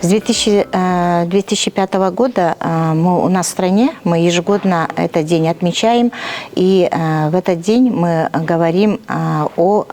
С 2005 года у нас в стране, мы ежегодно этот день отмечаем, и в этот день мы говорим о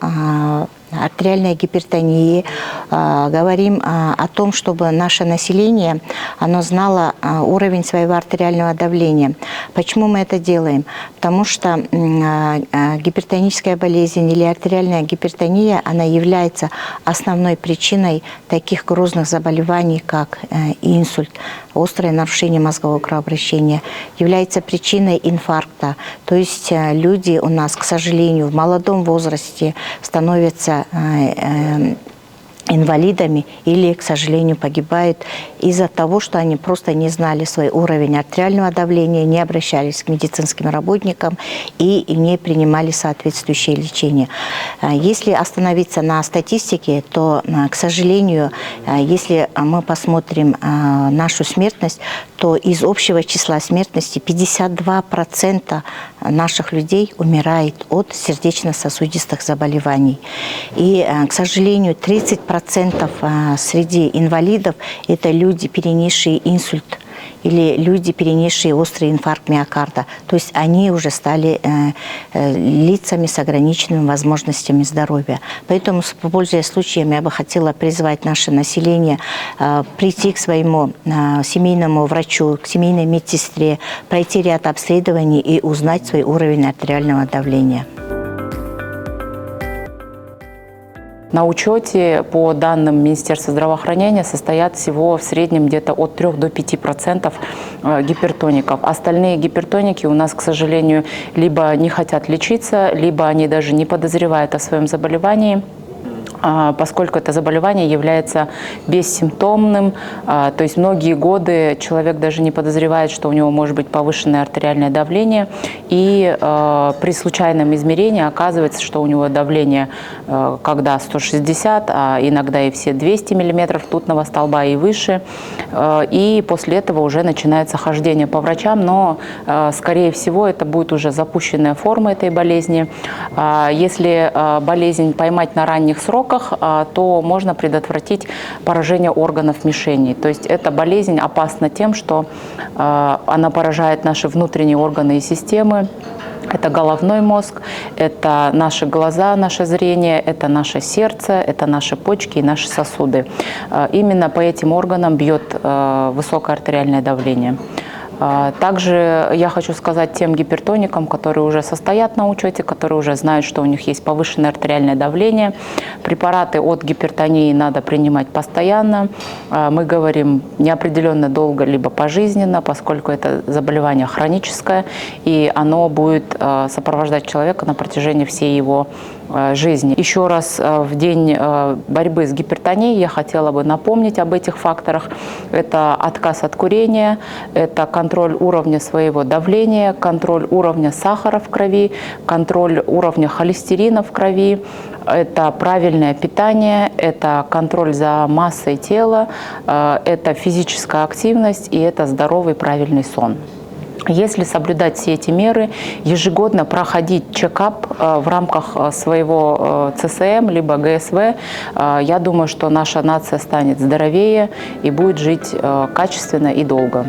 артериальной гипертонии, говорим о том, чтобы наше население оно знало уровень своего артериального давления. Почему мы это делаем? Потому что гипертоническая болезнь или артериальная гипертония, она является основной причиной таких грозных заболеваний, как инсульт, острое нарушение мозгового кровообращения, является причиной инфаркта. То есть люди у нас, к сожалению, в молодом возрасте становятся инвалидами или, к сожалению, погибают из-за того, что они просто не знали свой уровень артериального давления, не обращались к медицинским работникам и не принимали соответствующее лечение. Если остановиться на статистике, то, к сожалению, если мы посмотрим нашу смертность, то из общего числа смертности 52% наших людей умирает от сердечно-сосудистых заболеваний. И, к сожалению, 30% среди инвалидов – это люди, перенесшие инсульт, или люди, перенесшие острый инфаркт миокарда. То есть они уже стали лицами с ограниченными возможностями здоровья. Поэтому, пользуясь случаем, я бы хотела призвать наше население прийти к своему семейному врачу, к семейной медсестре, пройти ряд обследований и узнать свой уровень артериального давления. На учете, по данным Министерства здравоохранения, состоят всего в среднем где-то от 3 до 5% гипертоников. Остальные гипертоники у нас, к сожалению, либо не хотят лечиться, либо они даже не подозревают о своем заболевании, поскольку это заболевание является бессимптомным, то есть многие годы человек даже не подозревает, что у него может быть повышенное артериальное давление, и при случайном измерении оказывается, что у него давление когда 160, а иногда и все 200 мм ртутного столба и выше, и после этого уже начинается хождение по врачам, но, скорее всего, это будет уже запущенная форма этой болезни. Если болезнь поймать на ранних сроках, то можно предотвратить поражение органов мишени. То есть эта болезнь опасна тем, что она поражает наши внутренние органы и системы. Это головной мозг, это наши глаза, наше зрение, это наше сердце, это наши почки и наши сосуды. Именно по этим органам бьет высокое артериальное давление. Также я хочу сказать тем гипертоникам, которые уже состоят на учете, которые уже знают, что у них есть повышенное артериальное давление. Препараты от гипертонии надо принимать постоянно. Мы говорим неопределенно долго, либо пожизненно, поскольку это заболевание хроническое, и оно будет сопровождать человека на протяжении всей его жизни. Еще раз в день борьбы с гипертонией я хотела бы напомнить об этих факторах. Это отказ от курения, это контроль уровня своего давления, контроль уровня сахара в крови, контроль уровня холестерина в крови, это правильное питание, это контроль за массой тела, это физическая активность и это здоровый правильный сон. Если соблюдать все эти меры, ежегодно проходить чекап в рамках своего ЦСМ либо ГСВ, я думаю, что наша нация станет здоровее и будет жить качественно и долго.